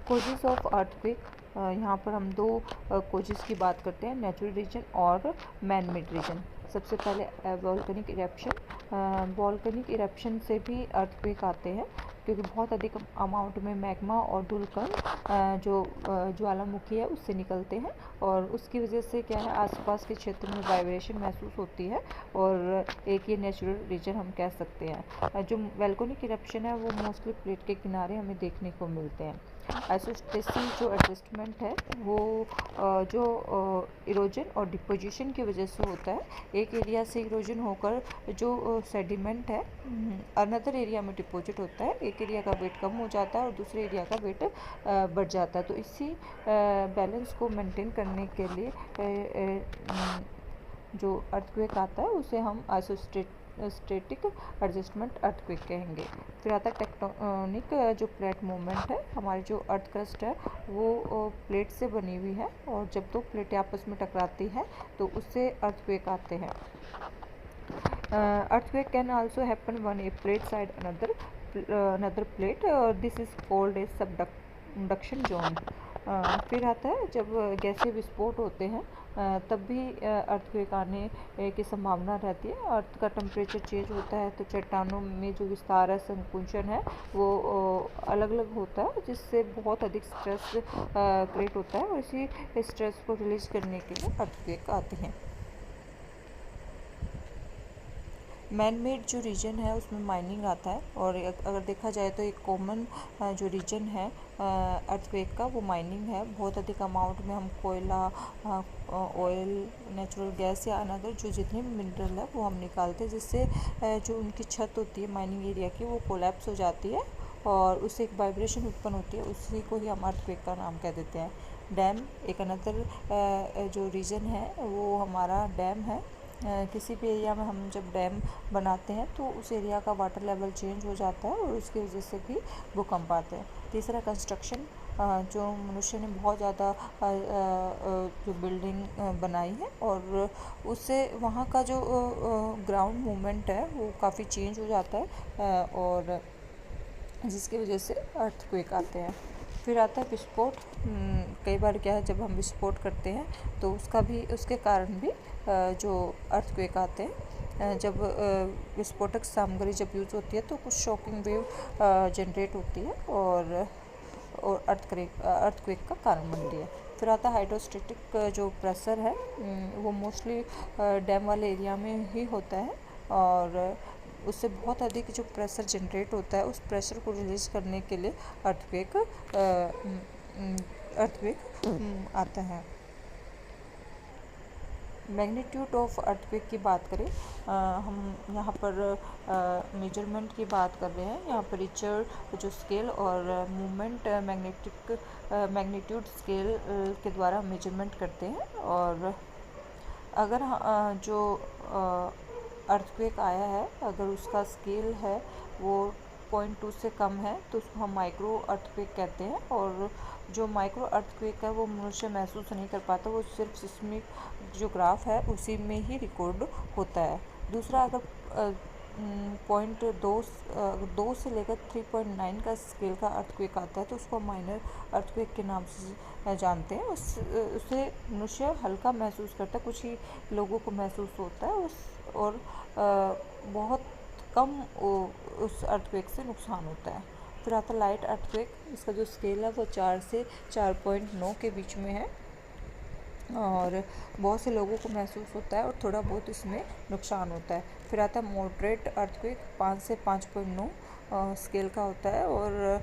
Causes of earthquake, यहाँ पर हम दो कोजेस की बात करते हैं, नेचुरल रीजन और मैन मेड रीजन। सबसे पहले वॉल्केनिक इरप्शन। वॉल्केनिक इरप्शन से भी अर्थक्वेक आते हैं क्योंकि बहुत अधिक अमाउंट में मैग्मा और धूलकण जो ज्वालामुखी है उससे निकलते हैं, और उसकी वजह से क्या है, आसपास के क्षेत्र में वाइब्रेशन महसूस होती है, और एक ये नेचुरल रीजन हम कह सकते हैं। जो वॉल्केनिक इरप्शन है वो मोस्टली प्लेट के किनारे हमें देखने को मिलते हैं। आइसोस्टेसिस जो एडजस्टमेंट है वो जो इरोजन और डिपोजिशन की वजह से होता है। एक एरिया से इरोजन होकर जो सेडिमेंट है अनदर एरिया में डिपॉजिट होता है, एक एरिया का वेट कम हो जाता है और दूसरे एरिया का वेट बढ़ जाता है। तो इसी बैलेंस को मेंटेन करने के लिए जो अर्थक्वेक आता है उसे हम आइसोस्टेटिक एडजस्टमेंट अर्थक्वेक कहेंगे। फिर आता है टेक्टोनिक जो प्लेट मूवमेंट है। हमारी जो अर्थ क्रस्ट है वो प्लेट से बनी हुई है, और जब दो प्लेटें आपस में टकराती हैं तो उससे अर्थक्वेक आते हैं। earthquake can also happen when a plate side another plate. This is called a subduction zone. फिर आता है जब गैसीय विस्फोट होते हैं तब भी अर्थक्वेक आने की संभावना रहती है। अर्थ का टेम्परेचर चेंज होता है तो चट्टानों में जो विस्तार है, संकुचन है, वो अलग अलग होता है, जिससे बहुत अधिक स्ट्रेस क्रिएट होता है, और इसी स्ट्रेस को रिलीज करने के लिए अर्थक्वेक आते हैं। मैन मेड जो रीजन है उसमें माइनिंग आता है, और अगर देखा जाए तो एक कॉमन जो रीजन है अर्थक्वेक का वो माइनिंग है। बहुत अधिक अमाउंट में हम कोयला, ऑयल, नेचुरल गैस या अनदर जो जितने भी मिनरल है वो हम निकालते हैं, जिससे जो उनकी छत होती है माइनिंग एरिया की वो कोलैप्स हो जाती है और उससे एक वाइब्रेशन उत्पन्न होती है, उसी को ही हम अर्थक्वेक का नाम कह देते हैं। डैम एक अनदर जो रीजन है वो हमारा डैम है। किसी भी एरिया में हम जब डैम बनाते हैं तो उस एरिया का वाटर लेवल चेंज हो जाता है और उसकी वजह से भी भूकंप आते हैं। तीसरा कंस्ट्रक्शन, जो मनुष्य ने बहुत ज़्यादा जो बिल्डिंग बनाई है और उससे वहाँ का जो ग्राउंड मूवमेंट है वो काफ़ी चेंज हो जाता है, और जिसकी वजह से अर्थक्वेक आते हैं। फिर आता है विस्फोट। कई बार क्या है, जब हम विस्फोट करते हैं तो उसके कारण भी जो अर्थक्वेक आते हैं। जब विस्फोटक सामग्री जब यूज़ होती है तो कुछ शॉकिंग वेव जनरेट होती है और अर्थक्वेक का कारण बनती है। फिर आता है हाइड्रोस्टेटिक जो प्रेशर है वो मोस्टली डैम वाले एरिया में ही होता है, और उससे बहुत अधिक जो प्रेशर जनरेट होता है उस प्रेशर को रिलीज करने के लिए अर्थक्वेक आता है। मैग्नीट्यूड ऑफ अर्थक्वेक की बात करें, हम यहाँ पर मेजरमेंट की बात कर रहे हैं। यहाँ पर रिचर जो स्केल और मूवमेंट मैग्नीट्यूड स्केल के द्वारा मेजरमेंट करते हैं, और अगर जो अर्थक्वेक आया है अगर उसका स्केल है वो 0.2 से कम है तो उसको हम माइक्रो अर्थक्वेक कहते हैं, और जो माइक्रो अर्थक्वेक है वो मनुष्य महसूस नहीं कर पाता, वो सिर्फ सिस्मिक जो ग्राफ है उसी में ही रिकॉर्ड होता है। दूसरा, अगर 2 से लेकर 3.9 का स्केल का अर्थक्वेक आता है तो उसको माइनर अर्थक्वेक के नाम से जानते हैं। उससे मनुष्य हल्का महसूस करता है, कुछ ही लोगों को महसूस होता है और बहुत कम उस अर्थक्वेक से नुकसान होता है। फिर आता है लाइट अर्थक्वेक। इसका जो स्केल है वो 4 से 4.9 के बीच में है, और बहुत से लोगों को महसूस होता है और थोड़ा बहुत इसमें नुकसान होता है। फिर आता है मॉडरेट अर्थक्वेक, 5 से 5.9 स्केल का होता है, और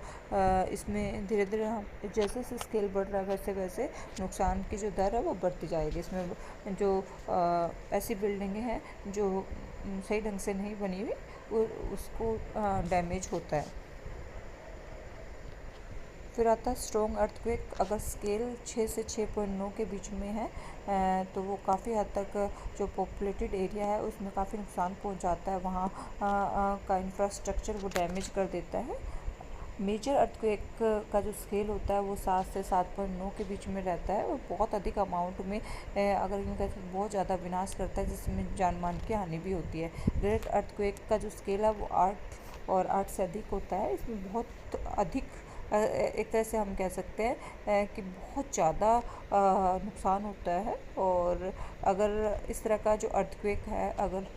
इसमें धीरे धीरे हम जैसे जैसे स्केल बढ़ रहा है वैसे वैसे नुकसान की जो दर है वो बढ़ती जाएगी। इसमें जो ऐसी बिल्डिंगें हैं जो सही ढंग से नहीं बनी हुई उसको डैमेज होता है। फिर आता है स्ट्रॉन्ग अर्थक्वेक। अगर स्केल 6 से 6.9 के बीच में है तो वो काफ़ी हद तक जो पॉपुलेटेड एरिया है उसमें काफ़ी नुकसान पहुंचाता है, वहाँ का इंफ्रास्ट्रक्चर वो डैमेज कर देता है। मेजर अर्थक्वेक का जो स्केल होता है वो 7 से 7.9 के बीच में रहता है, और बहुत अधिक अमाउंट में अगर यूँ कहते हैं बहुत ज़्यादा विनाश करता है, जिसमें जान मान की हानि भी होती है। ग्रेट अर्थक्वेक का जो स्केल है वो 8 और 8 से अधिक होता है। इसमें बहुत अधिक एक तरह से हम कह सकते हैं कि बहुत ज़्यादा नुकसान होता है। और अगर इस तरह का जो अर्थक्वेक है अगर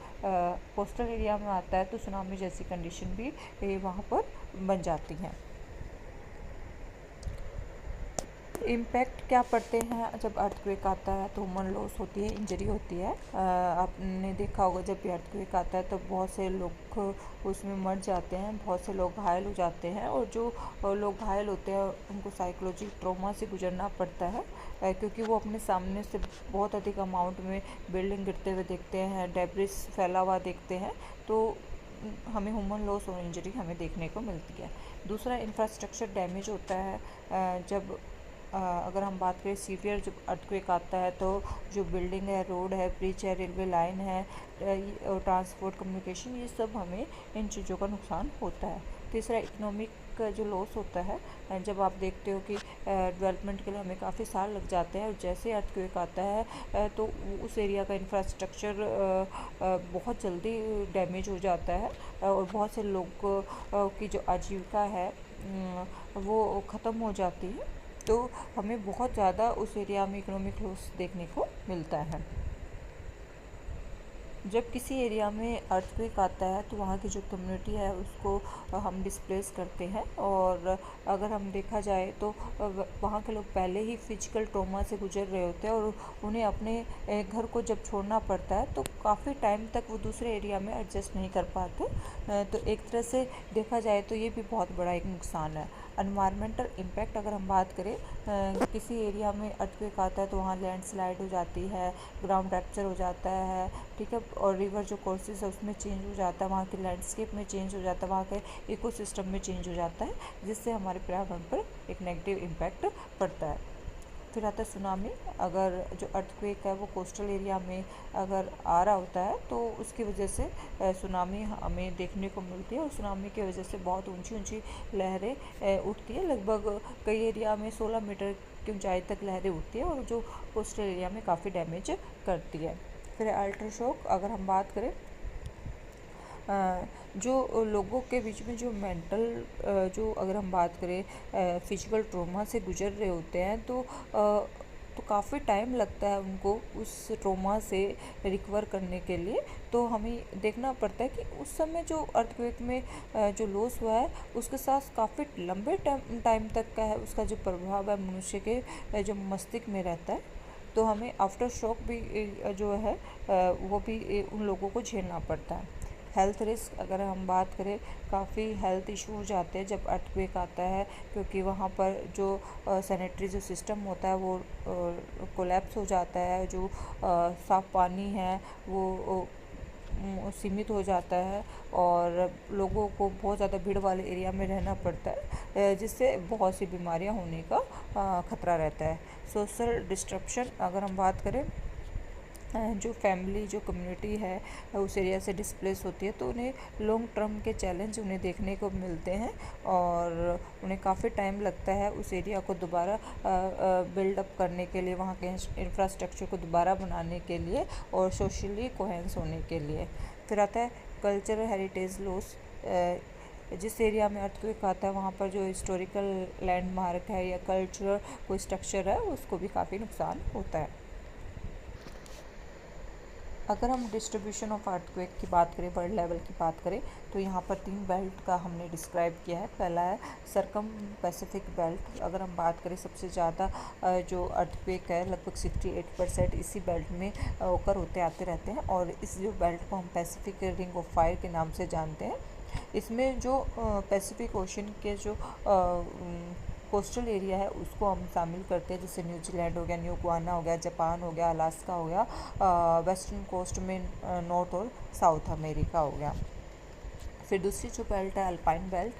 कोस्टल एरिया में आता है तो सुनामी जैसी कंडीशन भी वहाँ पर बन जाती हैं। इम्पैक्ट क्या पड़ते हैं जब अर्थक्वेक आता है तो ह्यूमन लॉस होती है, इंजरी होती है। आपने देखा होगा जब भी अर्थक्वेक आता है तो बहुत से लोग उसमें मर जाते हैं, बहुत से लोग घायल हो जाते हैं। और जो लोग घायल होते हैं उनको साइकोलॉजिकल ट्रॉमा से गुजरना पड़ता है, क्योंकि वो अपने सामने से बहुत अधिक अमाउंट में बिल्डिंग गिरते हुए देखते हैं, डेब्रिस फैला हुआ देखते हैं, तो हमें ह्यूमन लॉस और इंजरी हमें देखने को मिलती है। दूसरा, इंफ्रास्ट्रक्चर डैमेज होता है। जब अगर हम बात करें सीवियर जब अर्थक्वेक आता है तो जो बिल्डिंग है, रोड है, ब्रिज है, रेलवे लाइन है, ट्रांसपोर्ट, कम्युनिकेशन, ये सब हमें इन चीज़ों का नुकसान होता है। तीसरा, इकोनॉमिक का जो लॉस होता है, जब आप देखते हो कि डेवलपमेंट के लिए हमें काफ़ी साल लग जाते हैं और जैसे अर्थक्वेक आता है तो उस एरिया का इंफ्रास्ट्रक्चर बहुत जल्दी डैमेज हो जाता है और बहुत से लोग की जो आजीविका है वो ख़त्म हो जाती है। तो हमें बहुत ज़्यादा उस एरिया में इकोनॉमिक लॉस देखने को मिलता है। जब किसी एरिया में अर्थक्वेक आता है तो वहाँ की जो कम्युनिटी है उसको हम डिस्प्लेस करते हैं। और अगर हम देखा जाए तो वहाँ के लोग पहले ही फिजिकल ट्रॉमा से गुजर रहे होते हैं और उन्हें अपने घर को जब छोड़ना पड़ता है तो काफ़ी टाइम तक वो दूसरे एरिया में एडजस्ट नहीं कर पाते। तो एक तरह से देखा जाए तो ये भी बहुत बड़ा एक नुकसान है। एनवायरमेंटल इम्पैक्ट अगर हम बात करें, किसी एरिया में अर्थक्वेक आता है तो वहाँ लैंडस्लाइड हो जाती है, ग्राउंड फ्रैक्चर हो जाता है, ठीक है, और रिवर जो कोर्सेज है उसमें चेंज हो जाता है, वहाँ के लैंडस्केप में चेंज हो जाता है, वहाँ के इकोसिस्टम में चेंज हो जाता है, जिससे हमारे पर्यावरण पर एक नेगेटिव इम्पैक्ट पड़ता है। फिर आता है सुनामी। अगर जो अर्थक्वेक है वो कोस्टल एरिया में अगर आ रहा होता है तो उसकी वजह से सुनामी हमें देखने को मिलती है। और सुनामी की वजह से बहुत ऊंची ऊंची लहरें उठती है, लगभग कई एरिया में 16 मीटर की ऊंचाई तक लहरें उठती है और जो कोस्टल एरिया में काफ़ी डैमेज करती है। फिर अल्ट्रा शॉक अगर हम बात करें, जो लोगों के बीच में जो मेंटल जो अगर हम बात करें फिजिकल ट्रॉमा से गुजर रहे होते हैं तो काफ़ी टाइम लगता है उनको उस ट्रॉमा से रिकवर करने के लिए। तो हमें देखना पड़ता है कि उस समय जो अर्थक्वेक में जो लॉस हुआ है उसके साथ काफ़ी लंबे टाइम तक का है उसका जो प्रभाव है मनुष्य के जो मस्तिष्क में रहता है। तो हमें आफ्टर शॉक भी जो है वो भी उन लोगों को झेलना पड़ता है। हेल्थ रिस्क अगर हम बात करें, काफ़ी हेल्थ इशू हो जाते हैं जब अर्थक्वेक आता है, क्योंकि वहाँ पर जो सैनिटरी जो सिस्टम होता है वो कोलैप्स हो जाता है, जो साफ़ पानी है वो सीमित हो जाता है और लोगों को बहुत ज़्यादा भीड़ वाले एरिया में रहना पड़ता है, जिससे बहुत सी बीमारियां होने का खतरा रहता है। सोशल डिस्ट्रप्शन अगर हम बात करें, जो फैमिली जो कम्युनिटी है उस एरिया से डिस्प्लेस होती है तो उन्हें लॉन्ग टर्म के चैलेंज उन्हें देखने को मिलते हैं और उन्हें काफ़ी टाइम लगता है उस एरिया को दोबारा बिल्डअप करने के लिए, वहाँ के इंफ्रास्ट्रक्चर को दोबारा बनाने के लिए और सोशली कोहेंस होने के लिए। फिर आता है कल्चरल हेरिटेज लॉस। जिस एरिया में अर्थक्वेक आता है वहाँ पर जो हिस्टोरिकल लैंडमार्क है या कल्चरल कोई स्ट्रक्चर है उसको भी काफ़ी नुकसान होता है। अगर हम डिस्ट्रीब्यूशन ऑफ अर्थक्वेक की बात करें, वर्ल्ड लेवल की बात करें, तो यहाँ पर 3 बेल्ट का हमने डिस्क्राइब किया है। पहला है सर्कम पैसिफिक बेल्ट। अगर हम बात करें सबसे ज़्यादा जो अर्थक्वेक है लगभग 68% इसी बेल्ट में ओकर होते आते रहते हैं और इस जो बेल्ट को हम पैसिफिक रिंग ऑफ फायर के नाम से जानते हैं। इसमें जो पैसिफिक ओशन के जो कोस्टल एरिया है उसको हम शामिल करते हैं, जैसे न्यूजीलैंड हो गया, न्यू गुआना हो गया, जापान हो गया, अलास्का हो गया, वेस्टर्न कोस्ट में नॉर्थ और साउथ अमेरिका हो गया। फिर दूसरी जो बेल्ट है अल्पाइन बेल्ट,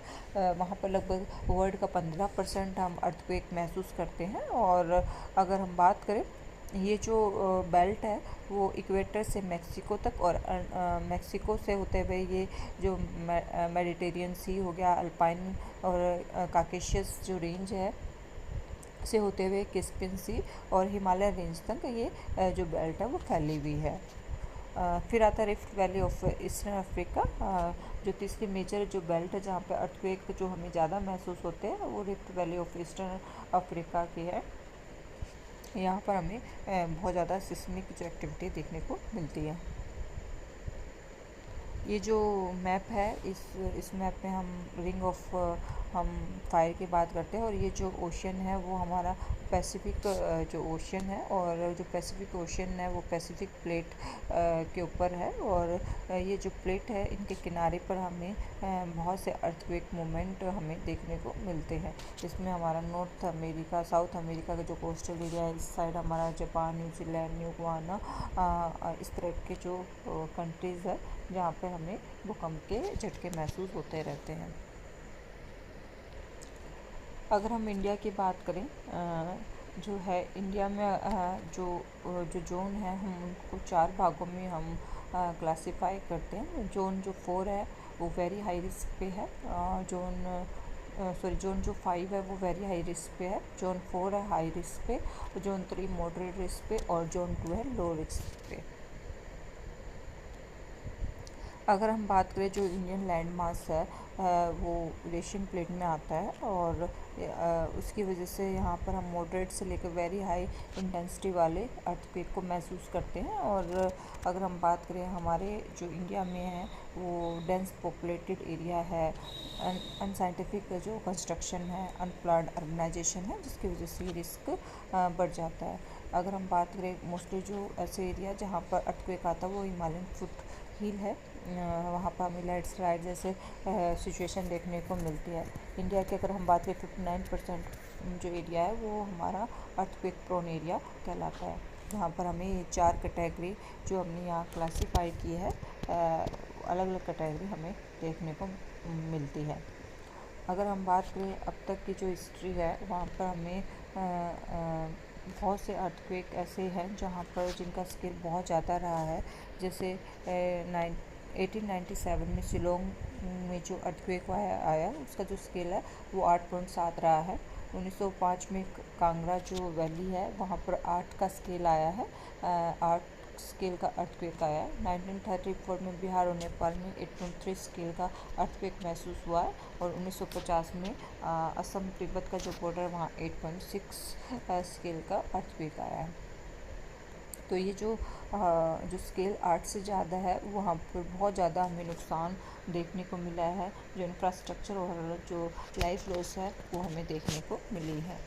वहाँ पर लगभग वर्ल्ड का 15% हम अर्थक्वेक महसूस करते हैं। और अगर हम बात करें ये जो बेल्ट है वो इक्वेटर से मेक्सिको तक और मेक्सिको से होते हुए ये जो मेडिटेरियन सी हो गया, अल्पाइन और काकेशियस जो रेंज है से होते हुए कैस्पियन सी और हिमालय रेंज तक ये जो बेल्ट है वो फैली हुई है। फिर आता है rift valley of eastern Africa, जो तीसरी मेजर जो बेल्ट है जहाँ पे अर्थक्वेक जो हमें ज़्यादा महसूस होते हैं वो rift valley of eastern Africa की है। यहाँ पर हमें बहुत ज़्यादा सिस्मिक जो एक्टिविटी देखने को मिलती है। ये जो मैप है इस मैप में हम रिंग ऑफ हम फायर की बात करते हैं, और ये जो ओशन है वो हमारा पैसिफिक जो ओशन है, और जो पैसिफिक ओशन है वो पैसिफिक प्लेट के ऊपर है, और ये जो प्लेट है इनके किनारे पर हमें बहुत से अर्थक्वेक मूवमेंट हमें देखने को मिलते हैं। इसमें हमारा नॉर्थ अमेरिका, साउथ अमेरिका का जो कोस्टल एरिया है, इस साइड हमारा जापान, न्यूजीलैंड, न्यू गुआना, इस तरह के जो कंट्रीज़ है जहाँ पे हमें भूकंप के झटके महसूस होते रहते हैं। अगर हम इंडिया की बात करें, जो है इंडिया में जो जोन है हम उनको 4 भागों में हम क्लासिफाई करते हैं। जोन जो 4 है वो वेरी हाई रिस्क पे है, जोन जो 5 है वो वेरी हाई रिस्क पे है, जोन 4 है हाई रिस्क पे, जोन 3 मॉडरेट रिस्क पे, और जोन 2 है लो रिस्क पे। अगर हम बात करें जो इंडियन लैंड मास है वो एशियन प्लेट में आता है, और उसकी वजह से यहाँ पर हम मॉडरेट से लेकर वेरी हाई इंटेंसिटी वाले अर्थक्वेक को महसूस करते हैं। और अगर हम बात करें हमारे जो इंडिया में है वो डेंस पॉपुलेटेड एरिया है, अनसाइंटिफिक जो कंस्ट्रक्शन है, अनप्लान्ड अर्बनाइजेशन है, जिसकी वजह से रिस्क बढ़ जाता है। अगर हम बात करें मोस्टली जो ऐसे एरिया जहाँ पर अर्थक्वेक आता है वो हिमालयन फुट हिल है, वहाँ पर हमें लैंडस्लाइड जैसे सिचुएशन देखने को मिलती है। इंडिया की अगर हम बात करें 59% जो एरिया है वो हमारा अर्थक्वेक प्रोन एरिया कहलाता है, जहाँ पर हमें ये 4 कैटेगरी जो हमने यहाँ क्लासीफाई की है, अलग अलग कैटेगरी हमें देखने को मिलती है। अगर हम बात करें अब तक की जो हिस्ट्री है वहाँ पर हमें बहुत से अर्थक्वेक ऐसे हैं जहाँ पर जिनका स्केल बहुत ज़्यादा रहा है, जैसे 1897 में शिलोंग में जो अर्थक्वेक आया उसका जो स्केल है वो 8.7 रहा है। 1905 में कांगड़ा जो वैली है वहाँ पर 8 का स्केल आया है, 8 स्केल का अर्थक्वेक आया है। 1934 में बिहार और नेपाल में 8.3 स्केल का अर्थक्वेक महसूस हुआ है, और 1950 में असम तिब्बत का जो बॉर्डर है वहाँ 8.6 स्केल का अर्थक्वेक आया है। तो ये जो स्केल 8 से ज़्यादा है वहाँ पर बहुत ज़्यादा हमें नुकसान देखने को मिला है, जो इंफ्रास्ट्रक्चर और जो लाइफ लॉस है वो हमें देखने को मिली है।